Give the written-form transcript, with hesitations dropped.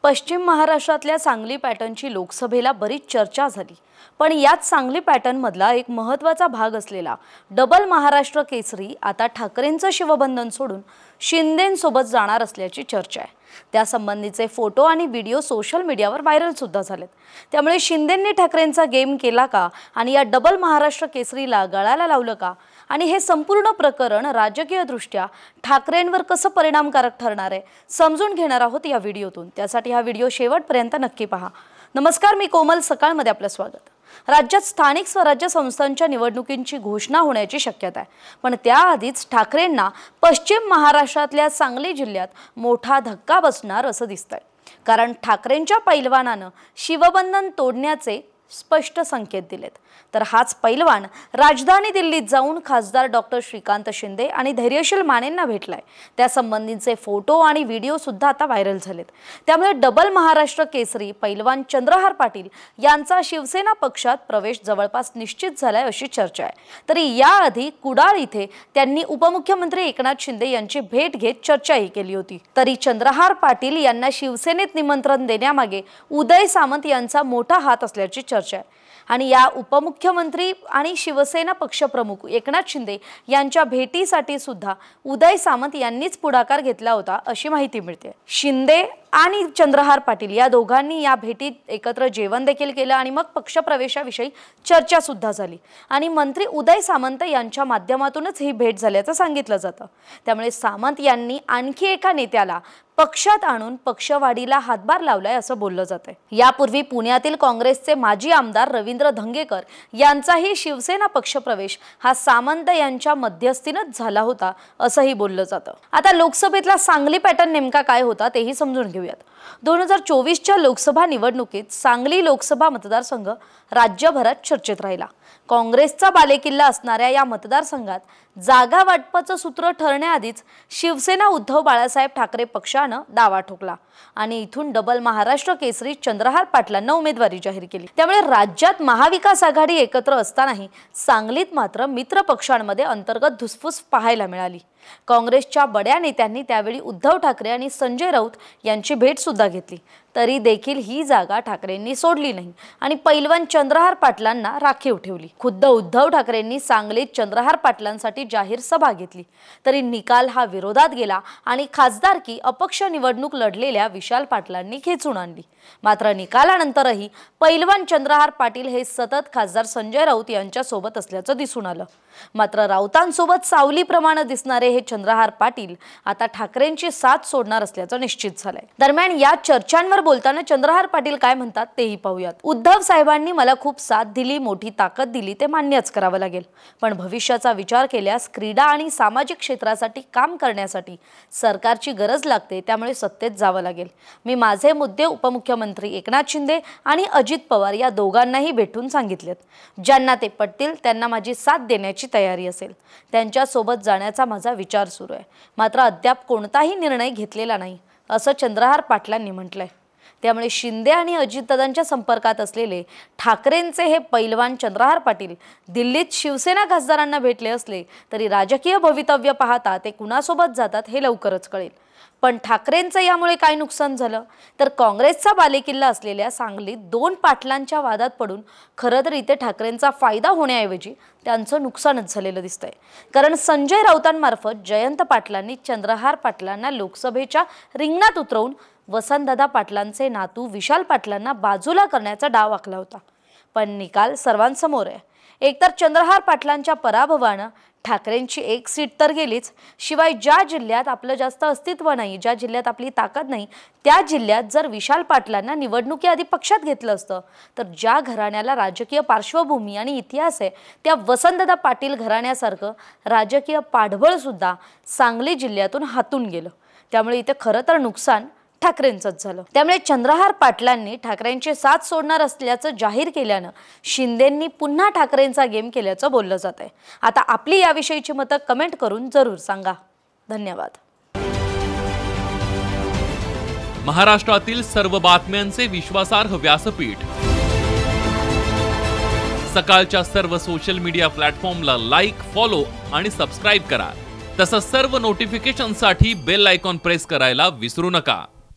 पश्चिम महाराष्ट्रातल्या सांगली पॅटर्नची लोकसभेला बरीच चर्चा झाली, पण याच सांगली पॅटर्न मधला एक महत्त्वाचा भाग असलेला डबल महाराष्ट्र केसरी आता ठाकरेंचं शिवबंधन सोडून शिंदेंसोबत जाणार असल्याची चर्चा आहे। त्यासंबंधीचे फोटो आणि व्हिडिओ सोशल मीडियावर व्हायरल सुद्धा झालेत। त्यामुळे शिंदेंनी ठाकरेंचा गेम केला का आणि या डबल महाराष्ट्र केसरीला गळाला लावलं का आणि हे संपूर्ण प्रकरण राजकीय दृष्ट्या ठाकरेंवर कसं परिणामकारक ठरणार आहे समजून घेणार आहोत या व्हिडिओतून। त्यासाठी हा व्हिडिओ शेवटपर्यंत नक्की पहा। नमस्कार, मी कोमल, सकाळमध्ये आपलं स्वागत। राज्यात स्थानिक स्वराज्य संस्थांच्या निवडणुकींची घोषणा होण्याची शक्यता आहे, पण त्याआधीच ठाकरेंना पश्चिम महाराष्ट्रातल्या सांगली जिल्ह्यात मोठा धक्का बसणार असं दिसतंय। कारण ठाकरेंच्या पैलवानानं शिवबंधन तोडण्याचे स्पष्ट संकेत दिलेत। तर हाच पैलवान राजधानी दिल्लीत जाऊन खासदार डॉक्टर श्रीकांत शिंदे आणि धैर्यशील मानेंना भेटलाय। त्या संबंधीचे फोटो आणि व्हिडिओ सुद्धा आता व्हायरल झालेत। त्यामुळे डबल महाराष्ट्र केसरी पैलवान चंद्रहार पाटील यांचा शिवसेना पक्षात प्रवेश जवळपास निश्चित झालाय अशी चर्चा आहे। तरी याआधी कुडाळ इथे त्यांनी उपमुख्यमंत्री एकनाथ शिंदे यांची भेट घेत चर्चाही केली होती। तरी चंद्रहार पाटील यांना शिवसेनेत निमंत्रण देण्यामागे उदय सामंत यांचा मोठा हात असल्याची चर्चा आहे। आणि या उपमुख्यमंत्री आणि शिवसेना पक्षप्रमुख एकनाथ शिंदे यांच्या भेटीसाठी सुद्धा उदय सामंत यांनीच पुढाकार घेतला होता अशी माहिती मिळते। शिंदे आणि चंद्रहार पाटील या दोघांनी या भेटीत एकत्र जेवण देखील केलं आणि मग पक्षप्रवेशाविषयी चर्चा सुद्धा झाली आणि मंत्री उदय सामंत यांच्या माध्यमातूनच ही भेट झाल्याचं सांगितलं जातं। त्यामुळे सामंत यांनी आणखी एका नेत्याला पक्षात आणून पक्षवाढीला हातभार लावलाय असं बोललं जातंय। यापूर्वी पुण्यातील काँग्रेसचे माजी आमदार रवींद्र धंगेकर यांचाही शिवसेना पक्षप्रवेश हा सामंत यांच्या मध्यस्थीनच झाला होता असंही बोललं जातं। आता लोकसभेतला सांगली पॅटर्न नेमका काय होता तेही समजून घेऊयात। 2024च्या लोकसभा निवडणुकीत सांगली लोकसभा मतदारसंघ राज्यभरात चर्चेत राहिला। काँग्रेसचा बालेकिल्ला असणाऱ्या या मतदारसंघात जागा वाटपाचं सूत्र ठरण्याआधीच शिवसेना उद्धव बाळासाहेब ठाकरे पक्षानं दावा ठोकला आणि इथून डबल महाराष्ट्र केसरी चंद्रहार पाटलांना उमेदवारी जाहीर केली। त्यामुळे राज्यात महाविकास आघाडी एकत्र असतानाही सांगलीत मात्र मित्र पक्षांमध्ये अंतर्गत धुसफूस पाहायला मिळाली। काँग्रेसच्या बड्या नेत्यांनी त्यावेळी उद्धव ठाकरे आणि संजय राऊत यांची भेट सुद्धा घेतली, तरी देखील ही जागा ठाकरेंनी सोडली नाही आणि पैलवान चंद्रहार पाटलांना राखीव ठेवली। खुद्द उद्धव ठाकरेंनी सांगलीत चंद्रहार पाटलांसाठी जाहीर सभा घेतली, तरी निकाल हा विरोधात गेला आणि खासदारकी अपक्ष निवडणूक लढलेल्या विशाल पाटलांनी खेचून आणली। मात्र निकालानंतरही पैलवान चंद्रहार पाटील हे सतत खासदार संजय राऊत यांच्या सोबत असल्याचं दिसून आलं। मात्र राऊतांसोबत सावलीप्रमाणे दिसणारे हे चंद्रहार पाटील आता ठाकरेंची साथ सोडणार असल्याचं निश्चित झालंय। दरम्यान या चर्चांवर बोलताना चंद्रहार पाटील काय म्हणतात तेही पाहूयात। उद्धव साहेबांनी मला खूप साथ दिली, मोठी ताकद दिली, ते मान्यच करावं लागेल, पण भविष्याचा विचार केल्यास क्रीडा आणि सामाजिक क्षेत्रासाठी काम करण्यासाठी सरकारची गरज लागते, त्यामुळे सत्तेत जावं लागेल। मी माझे मुद्दे उपमुख्यमंत्री एकनाथ शिंदे आणि अजित पवार या दोघांनाही भेटून सांगितलेत। ज्यांना ते पटतील त्यांना माझी साथ देण्याची तयारी असेल, त्यांच्या सोबत जाण्याचा माझा विचार सुरू आहे। मात्र अद्याप कोणताही निर्णय घेतलेला नाही असं चंद्रहार पाटलांनी म्हटलंय। त्यामुळे शिंदे आणि अजितदादांच्या संपर्कात असलेले ठाकरेंचे हे पैलवान चंद्रहार पाटील दिल्लीत शिवसेना खासदारांना भेटले असले तरी राजकीय भवितव्य पाहता ते कुणासोबत जातात हे लवकरच कळेल। पण ठाकरेंचं यामुळे काय नुकसान झालं तर काँग्रेसचा बालेकिल्ला असलेल्या सांगलीत दोन पाटलांच्या वादात पडून खरं तर इथे ठाकरेंचा फायदा होण्याऐवजी त्यांचं नुकसानच झालेलं दिसतंय। कारण संजय राऊतांमार्फत जयंत पाटलांनी चंद्रहार पाटलांना लोकसभेच्या रिंगणात उतरवून वसंतदादा पाटलांचे नातू विशाल पाटलांना बाजूला करण्याचा डाव आखला होता। पण निकाल सर्वांसमोर आहे। एकतर चंद्रहार पाटलांच्या पराभवानं ठाकरेंची एक सीट तर गेलीच, शिवाय ज्या जिल्ह्यात आपलं जास्त अस्तित्व नाही, ज्या जिल्ह्यात आपली ताकद नाही, त्या जिल्ह्यात जर विशाल पाटलांना निवडणुकीआधी पक्षात घेतलं असतं तर ज्या घराण्याला राजकीय पार्श्वभूमी आणि इतिहास आहे त्या वसंतदादा पाटील घराण्यासारखं राजकीय पाठबळ सुद्धा सांगली जिल्ह्यातून हातून गेलं। त्यामुळे इथे खरं तर नुकसान ठाकरेंचंच झालं। त्यामुळे चंद्रहार पाटलांनी ठाकरेंची साथ सोडणार असल्याचं जाहीर केल्यानं शिंदेंनी पुन्हा ठाकरेंचा गेम केल्याचं बोललं जात आहे। आता आपली याविषयीची मतं कमेंट करून जरूर सांगा। धन्यवाद। महाराष्ट्रातील सर्व बातम्यांचे विश्वासार्ह व्यासपीठ सकाळच्या सर्व सोशल मीडिया प्लॅटफॉर्मला लाईक, फॉलो आणि सबस्क्राइब करा। तसंच सर्व नोटिफिकेशनसाठी बेल आयकॉन प्रेस करायला विसरू नका।